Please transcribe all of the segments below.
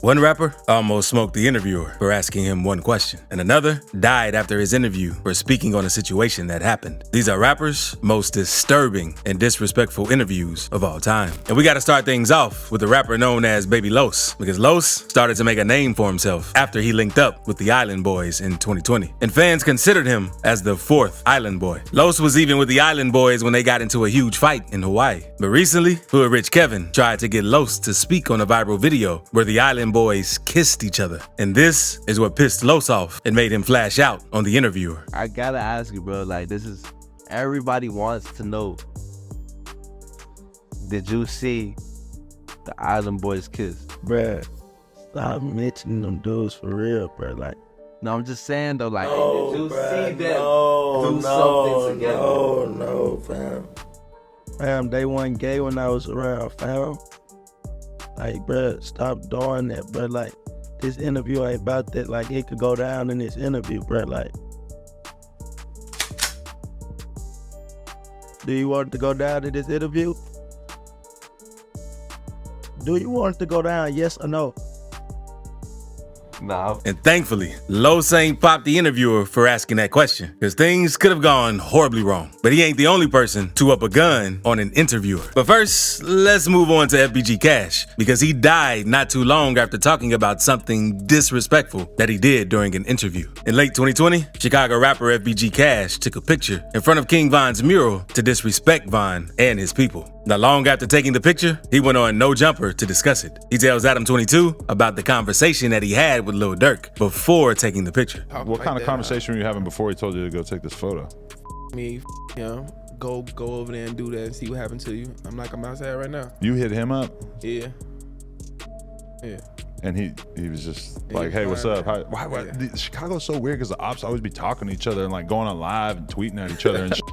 One rapper almost smoked the interviewer for asking him one question, and another died after his interview for speaking on a situation that happened. These are rappers' most disturbing and disrespectful interviews of all time. And we gotta start things off with a rapper known as Baby Los, because Los started to make a name for himself after he linked up with the Island Boys in 2020. And fans considered him as the fourth Island Boy. Los was even with the Island Boys when they got into a huge fight in Hawaii. But recently, Hood Rich Kevin tried to get Los to speak on a viral video where the Island Boys kissed each other. And this is what pissed Los off and made him flash out on the interviewer. I gotta ask you, bro, like, this is, everybody wants to know, did you see the Island Boys kiss? Bruh, stop mentioning them dudes for real, bro. Like, no, I'm just saying though, like, no, did you bruh, see them do something together? No, fam. Fam, they weren't gay when I was around, fam. Like, bruh, stop doing that, bruh. Like, this interview ain't about that. Like, it could go down in this interview, bruh. Like, do you want it to go down in this interview? Do you want it to go down, yes or no? Nah. And thankfully, Los ain't popped the interviewer for asking that question, because things could have gone horribly wrong. But he ain't the only person to up a gun on an interviewer. But first, let's move on to FBG Cash, because he died not too long after talking about something disrespectful that he did during an interview. In late 2020, Chicago rapper FBG Cash took a picture in front of King Von's mural to disrespect Von and his people. Not long after taking the picture, he went on No Jumper to discuss it. He tells Adam 22 about the conversation that he had with Lil Durk before taking the picture. What kind of conversation were you having before he told you to go take this photo? Me, go over there and do that and see what happened to you. I'm outside right now. You hit him up? Yeah. And he was just like, hey, what's up? Why Chicago's so weird because the ops always be talking to each other and like going on live and tweeting at each other and shit.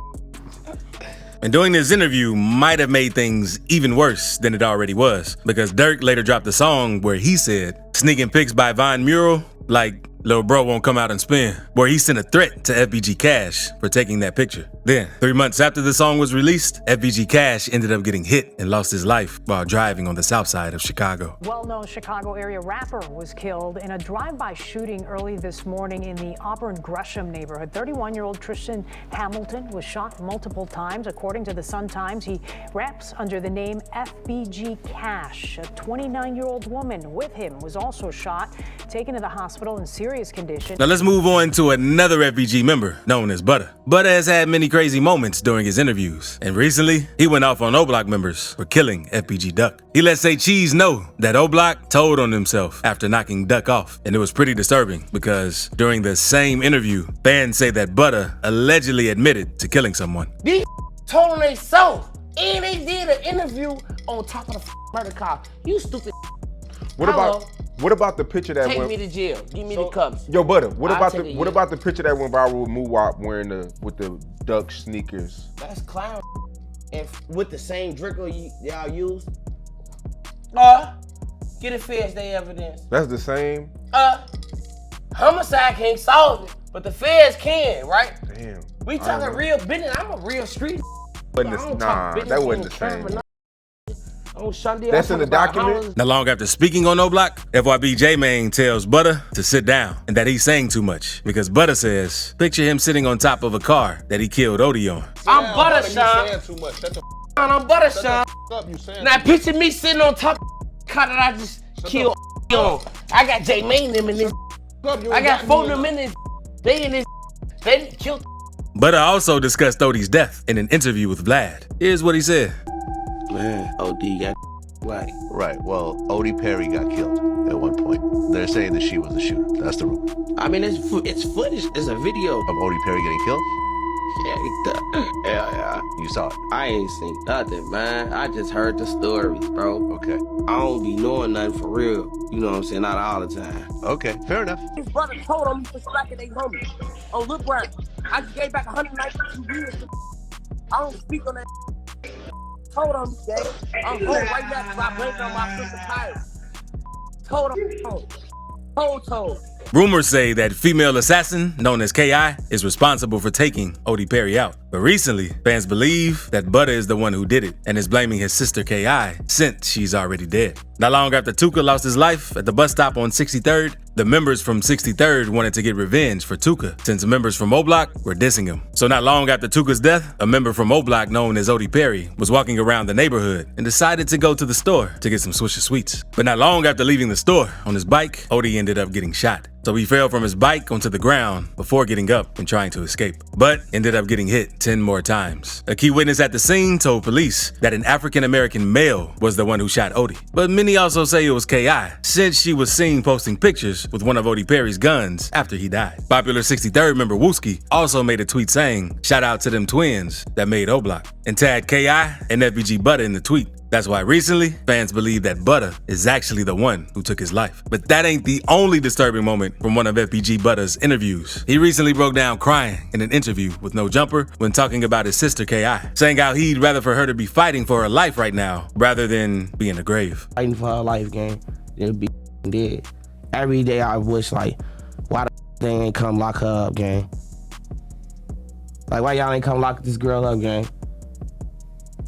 And doing this interview might have made things even worse than it already was, because Durk later dropped a song where he said, sneaking pics by Von mural, like Lil Bro won't come out and spin, where he sent a threat to FBG Cash for taking that picture. Then, 3 months after the song was released, FBG Cash ended up getting hit and lost his life while driving on the south side of Chicago. Well-known Chicago area rapper was killed in a drive-by shooting early this morning in the Auburn-Gresham neighborhood. 31-year-old Tristan Hamilton was shot multiple times. According to the Sun-Times, he raps under the name FBG Cash. A 29-year-old woman with him was also shot, taken to the hospital in serious condition. Now let's move on to another FBG member known as Butta. Butta has had many crazy moments during his interviews, and recently he went off on O-Block members for killing FBG Duck. He let Say Cheese know that O-Block told on himself after knocking Duck off, and it was pretty disturbing because during the same interview, fans say that Butta allegedly admitted to killing someone. These told on themselves, and they did an interview on top of the murder cop. You stupid. What about the picture that Take went? me to jail. Give me the cups. Yo, Butta, what I'll about the picture that went viral with Muwop wearing with the duck sneakers? That's clown. And with the same drink y'all used. Get a feds day evidence. That's the same. Homicide can't solve it, but the feds can, right? Damn. We talking real business. I'm a real street. Nah, that wasn't the same. That's in the document? Not long after speaking on O-Block, FYB JayDaYoungan tells Butta to sit down and that he's saying too much, because Butta says, picture him sitting on top of a car that he killed Odie on. I'm Butta, Sean. I'm Butta, Sean. Now picture me sitting on top of the car that I just killed on. I got JayDaYoungan them in this. I got 4 of them in this. They in this. They didn't kill. Butta also discussed Odie's death in an interview with Vlad. Here's what he said. Man, OD got right. Right, well, Odie Perry got killed at one point. They're saying that she was the shooter. That's the rumor. I mean, it's footage. It's a video. Of Odie Perry getting killed? Yeah. You saw it? I ain't seen nothing, man. I just heard the stories, bro. Okay. I don't be knowing nothing for real. You know what I'm saying? Not all the time. Okay, fair enough. His brother told him he was slacking they homie. Oh, look, bro. I just gave back 192 years. I don't speak on that. Told him, Jay. I'm home right now because I blamed on my sister Tyler. Told him. Told. Rumors say that female assassin, known as K.I., is responsible for taking Odie Perry out. But recently, fans believe that Butta is the one who did it and is blaming his sister K.I. since she's already dead. Not long after Tuka lost his life at the bus stop on 63rd, the members from 63rd wanted to get revenge for Tuka since members from O Block were dissing him. So not long after Tuka's death, a member from O Block known as Odie Perry was walking around the neighborhood and decided to go to the store to get some Swisher Sweets. But not long after leaving the store, on his bike, Odie ended up getting shot. So he fell from his bike onto the ground before getting up and trying to escape, but ended up getting hit 10 more times. A key witness at the scene told police that an African-American male was the one who shot Odie, but many also say it was K.I. since she was seen posting pictures with one of Odie Perry's guns after he died. Popular 63rd member Wooski also made a tweet saying, "Shout out to them twins that made O Block," and tagged K.I. and FBG Butta in the tweet. That's why recently, fans believe that Butta is actually the one who took his life. But that ain't the only disturbing moment from one of FBG Butta's interviews. He recently broke down crying in an interview with No Jumper when talking about his sister K.I., saying how he'd rather for her to be fighting for her life right now rather than be in the grave. Fighting for her life, gang. It'll be dead. Every day I wish, like, why the they ain't come lock her up, gang? Like, why y'all ain't come lock this girl up, gang?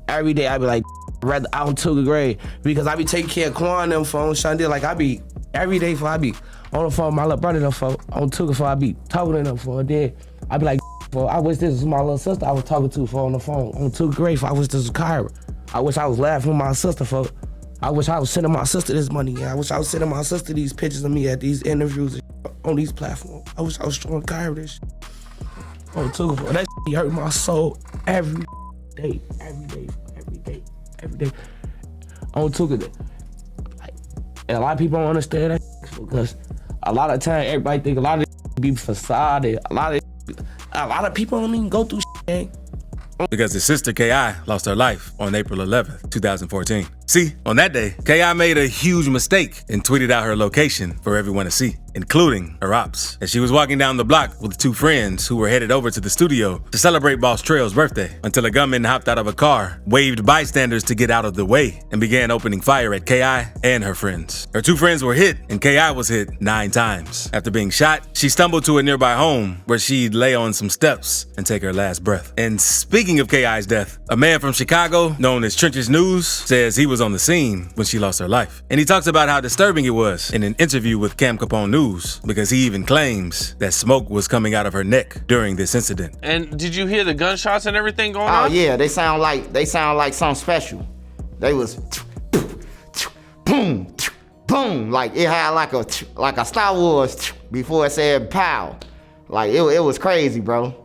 Every day I be like, rather out to the grave, because I be taking care of Quan them phone Shonda. Like I be every day for I be on the phone with my little brother them phone on Tuka for I be talking to them for a day. I be like, for I wish this was my little sister I was talking to for on the phone on Tuka grave. I wish this was Kyra. I wish I was laughing with my sister for. I wish I was sending my sister this money. Yeah. I wish I was sending my sister these pictures of me at these interviews on these platforms. I wish I was showing Kyra this on Tuka for. That hurt my soul every day. Every day on Tuka. Like, and a lot of people don't understand that because a lot of time everybody think a lot of it be facade. A lot of people don't even go through shit. Because his sister K.I. lost her life on April 11th, 2014. See, on that day, K.I. made a huge mistake and tweeted out her location for everyone to see, including her Opps, as she was walking down the block with two friends who were headed over to the studio to celebrate Boss Trail's birthday, until a gunman hopped out of a car, waved bystanders to get out of the way, and began opening fire at K.I. and her friends. Her two friends were hit, and K.I. was hit 9 times. After being shot, she stumbled to a nearby home where she'd lay on some steps and take her last breath. And speaking of K.I.'s death, a man from Chicago, known as Trenches News, says he was on the scene when she lost her life. And he talks about how disturbing it was in an interview with Cam Capone News, because he even claims that smoke was coming out of her neck during this incident. And did you hear the gunshots and everything going on? Oh yeah, they sound like something special. They was boom, boom, like it had like a Star Wars before it said pow. Like it was crazy, bro.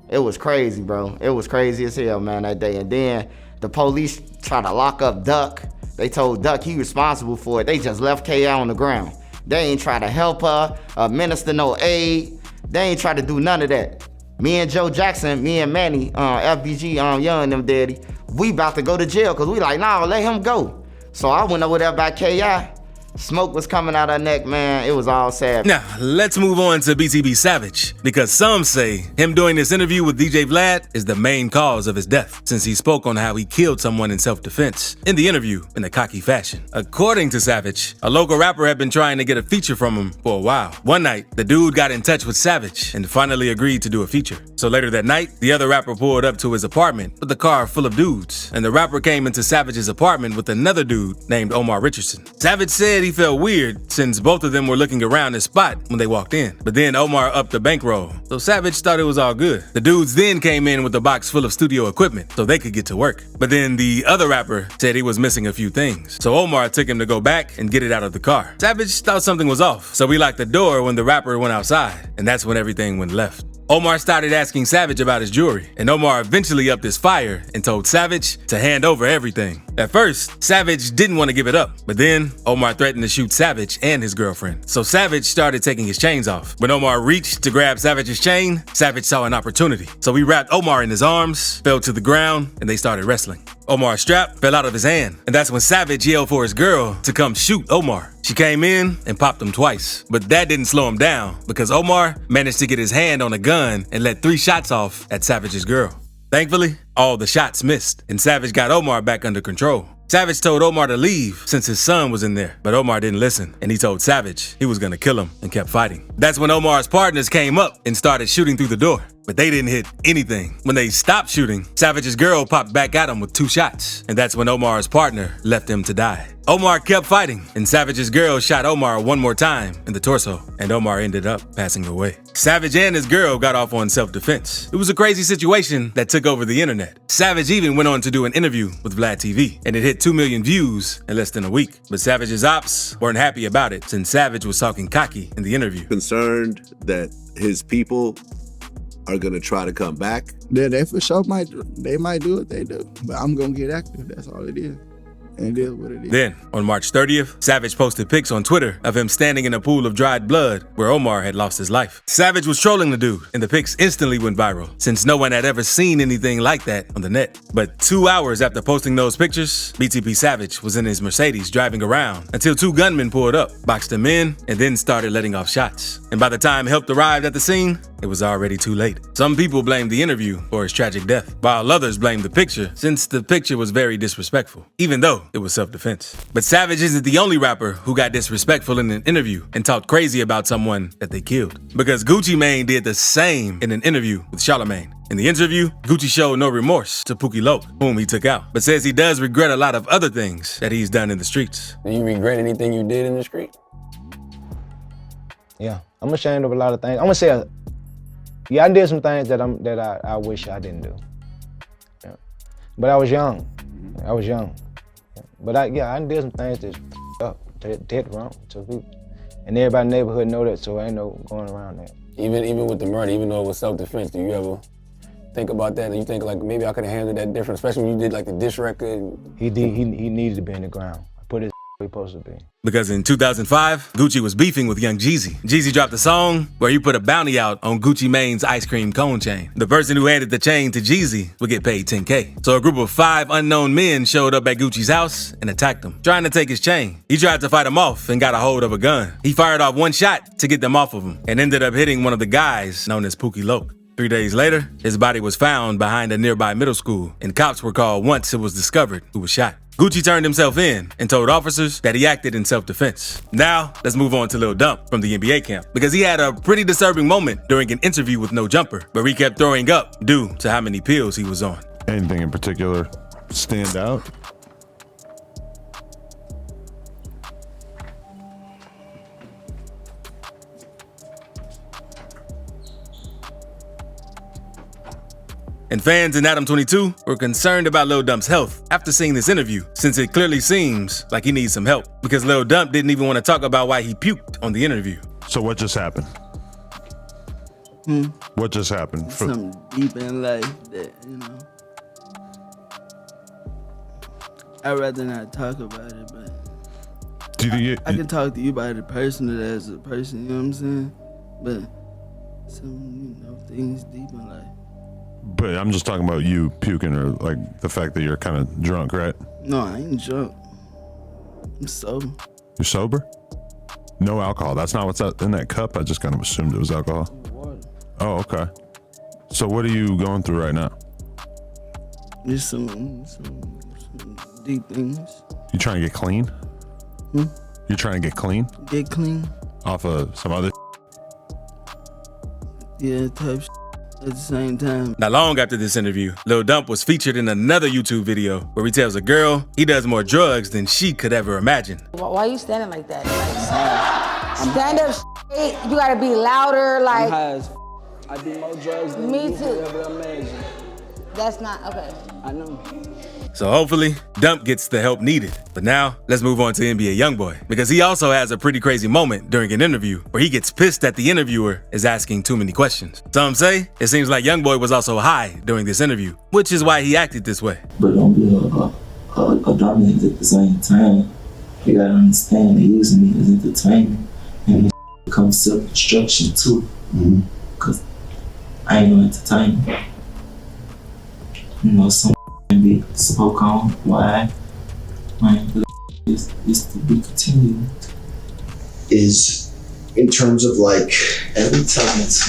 It was crazy, bro. It was crazy as hell, man, that day. And then the police tried to lock up Duck. They told Duck he responsible for it. They just left K.I. on the ground. They ain't try to help her, administer no aid. They ain't try to do none of that. Me and Joe Jackson, me and Manny, FBG Young and them daddy, we about to go to jail because we like, nah, let him go. So I went over there by K.I. Smoke was coming out her neck, man. It was all sad. Now, let's move on to BTB Savage, because some say him doing this interview with DJ Vlad is the main cause of his death, since he spoke on how he killed someone in self-defense in the interview in a cocky fashion. According to Savage, a local rapper had been trying to get a feature from him for a while. One night, the dude got in touch with Savage and finally agreed to do a feature. So later that night, the other rapper pulled up to his apartment with a car full of dudes, and the rapper came into Savage's apartment with another dude named Omar Richardson. Savage said he felt weird since both of them were looking around his spot when they walked in, but then Omar upped the bankroll, so Savage thought it was all good. The dudes then came in with a box full of studio equipment so they could get to work. But then the other rapper said he was missing a few things, so Omar took him to go back and get it out of the car. Savage thought something was off, so he locked the door when the rapper went outside, and that's when everything went left. Omar started asking Savage about his jewelry, and Omar eventually upped his fire and told Savage to hand over everything. At first, Savage didn't want to give it up, but then Omar threatened to shoot Savage and his girlfriend. So Savage started taking his chains off. When Omar reached to grab Savage's chain, Savage saw an opportunity. So he wrapped Omar in his arms, fell to the ground, and they started wrestling. Omar's strap fell out of his hand, and that's when Savage yelled for his girl to come shoot Omar. She came in and popped him twice, but that didn't slow him down because Omar managed to get his hand on a gun and let 3 shots off at Savage's girl. Thankfully, all the shots missed, and Savage got Omar back under control. Savage told Omar to leave since his son was in there, but Omar didn't listen, and he told Savage he was gonna kill him and kept fighting. That's when Omar's partners came up and started shooting through the door, but they didn't hit anything. When they stopped shooting, Savage's girl popped back at him with 2 shots, and that's when Omar's partner left him to die. Omar kept fighting, and Savage's girl shot Omar one more time in the torso, and Omar ended up passing away. Savage and his girl got off on self-defense. It was a crazy situation that took over the internet. Savage even went on to do an interview with Vlad TV, and it hit 2 million views in less than a week. But Savage's ops weren't happy about it, since Savage was talking cocky in the interview. Concerned that his people are gonna try to come back. Yeah, they for sure might do what they do, but I'm gonna get active. That's all it is. And it is what it is. Then, on March 30th, Savage posted pics on Twitter of him standing in a pool of dried blood where Omar had lost his life. Savage was trolling the dude, and the pics instantly went viral, since no one had ever seen anything like that on the net. But 2 hours after posting those pictures, BTB Savage was in his Mercedes driving around until 2 gunmen pulled up, boxed him in, and then started letting off shots. And by the time help arrived at the scene, it was already too late. Some people blamed the interview for his tragic death, while others blamed the picture, since the picture was very disrespectful, even though it was self-defense. But Savage isn't the only rapper who got disrespectful in an interview and talked crazy about someone that they killed. Because Gucci Mane did the same in an interview with Charlemagne. In the interview, Gucci showed no remorse to Pookie Loc, whom he took out, but says he does regret a lot of other things that he's done in the streets. Do you regret anything you did in the street? Yeah, I'm ashamed of a lot of things. I'm gonna say, yeah, I did some things that I wish I didn't do. Yeah. But I was young. But I did some things that's up, dead wrong to people. And everybody in the neighborhood know that, so ain't no going around that. Even with the murder, even though it was self-defense, do you ever think about that and you think like maybe I could have handled that different, especially when you did like the diss record? He needed to be in the ground. I put his where he supposed to be. Because in 2005, Gucci was beefing with Young Jeezy. Jeezy dropped a song where he put a bounty out on Gucci Mane's ice cream cone chain. The person who handed the chain to Jeezy would get paid $10K. So a group of 5 unknown men showed up at Gucci's house and attacked him, trying to take his chain. He tried to fight him off and got a hold of a gun. He fired off 1 shot to get them off of him and ended up hitting one of the guys known as Pookie Loc. 3 days later, his body was found behind a nearby middle school, and cops were called once it was discovered who was shot. Gucci turned himself in and told officers that he acted in self-defense. Now, let's move on to Lil Dump from the NBA camp, because he had a pretty disturbing moment during an interview with No Jumper, where he kept throwing up due to how many pills he was on. Anything in particular stand out? And fans in Adam 22 were concerned about Lil Dump's health after seeing this interview, since it clearly seems like he needs some help, because Lil Dump didn't even want to talk about why he puked on the interview. So what just happened? What just happened? Something deep in life that, I'd rather not talk about it, but I can talk to you about it personally as a person, you know what I'm saying? But some, things deep in life. But I'm just talking about you puking, or like the fact that you're kind of drunk, right? No, I ain't drunk. I'm sober. You're sober? No alcohol. That's not what's in that cup? I just kind of assumed it was alcohol. Water. Oh, okay. So what are you going through right now? Just some deep things. You trying to get clean? You're trying to get clean? Get clean. Off of some other Yeah, type at the same time. Not long after this interview, Lil Dump was featured in another YouTube video where he tells a girl he does more drugs than she could ever imagine. Why are you standing like that? Like, stand up straight, you gotta be louder, like. I do more drugs than me you too. could ever imagine. That's not, okay. I know. So hopefully, Dump gets the help needed. But now, let's move on to NBA YoungBoy, because he also has a pretty crazy moment during an interview where he gets pissed that the interviewer is asking too many questions. Some say it seems like YoungBoy was also high during this interview, which is why he acted this way. But don't be a dominant at the same time. You gotta understand they're using me as entertainment, and it becomes self-destruction too. Cause I ain't no entertainment. Some be spoke on why is to be continued. Is in terms of like every time it's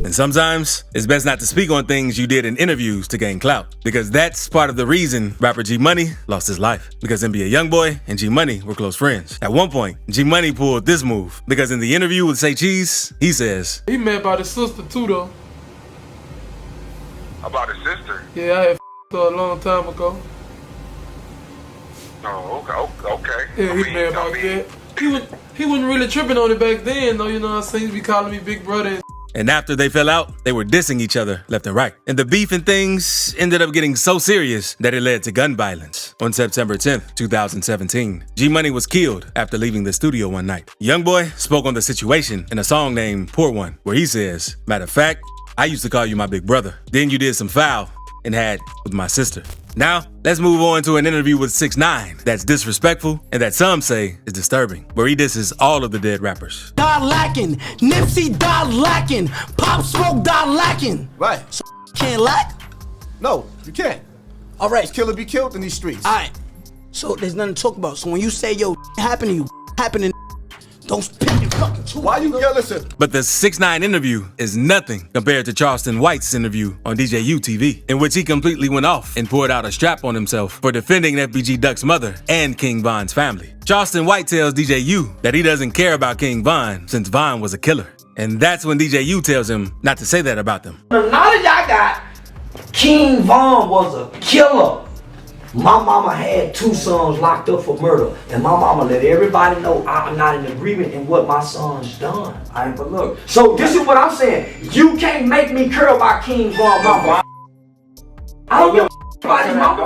And sometimes, it's best not to speak on things you did in interviews to gain clout, because that's part of the reason rapper G Money lost his life, because NBA YoungBoy and G Money were close friends. At one point, G Money pulled this move, because in the interview with Say Cheese, he says, he mad about his sister too, though. About his sister? Yeah, I had her a long time ago. Oh, okay. Yeah, he mad about that. He wasn't really tripping on it back then, though, you know what I'm saying? He be calling me big brother. And after they fell out, they were dissing each other left and right. And the beef and things ended up getting so serious that it led to gun violence. On September 10th, 2017, G Money was killed after leaving the studio one night. YoungBoy spoke on the situation in a song named Poor One, where he says, matter of fact, I used to call you my big brother. Then you did some foul and had with my sister. Now, let's move on to an interview with 6ix9ine that's disrespectful and that some say is disturbing, where he disses all of the dead rappers. Die lacking, Nipsey die lacking, Pop Smoke die lacking. Right. So can't lack? No, you can't. All right. It's kill or be killed in these streets. All right. So there's nothing to talk about. So when you say, yo, happening to you, happening, don't pick your fucking two. Why you yelling? Listen. But the 6ix9ine interview is nothing compared to Charleston White's interview on DJU TV, in which he completely went off and poured out a strap on himself for defending FBG Duck's mother and King Von's family. Charleston White tells DJU that he doesn't care about King Von since Von was a killer. And that's when DJU tells him not to say that about them. The knowledge I got, King Von was a killer. My mama had 2 sons locked up for murder, and my mama let everybody know I'm not in agreement in what my son's done. All right, but look, so this is what I'm saying. You can't make me care about King Von mama. I don't give a about his mama.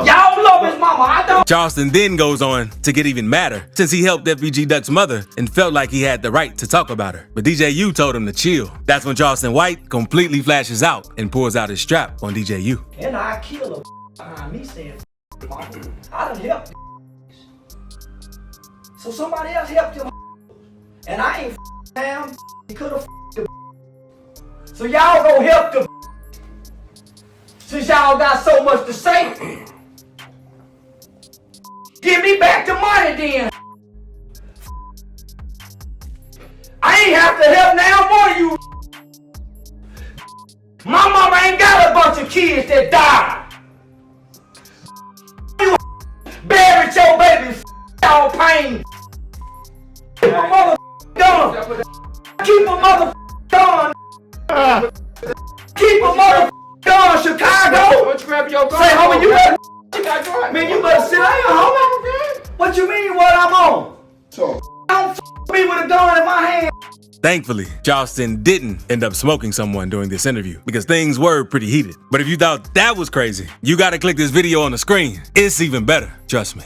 Y'all love his mama, I don't. Charleston then goes on to get even madder since he helped FBG Duck's mother and felt like he had the right to talk about her. But DJU told him to chill. That's when Charleston White completely flashes out and pulls out his strap on DJU. And I kill her behind me saying, I done helped so somebody else helped him, and I ain't down. He could have so y'all go help the since y'all got so much to say. Give me back the money then. I ain't have to help now more of you. My mama ain't got a bunch of kids that died. Buried your baby, y'all pain. Keep a mother gun. Keep a mother gun. Keep a mother gun, Chicago. Say, homie, you better. Man, you better sit down, homie. What you mean? What I'm on? Don't me with a gun in my hand. Thankfully, Charleston didn't end up smoking someone during this interview because things were pretty heated. But if you thought that was crazy, you gotta click this video on the screen. It's even better, trust me.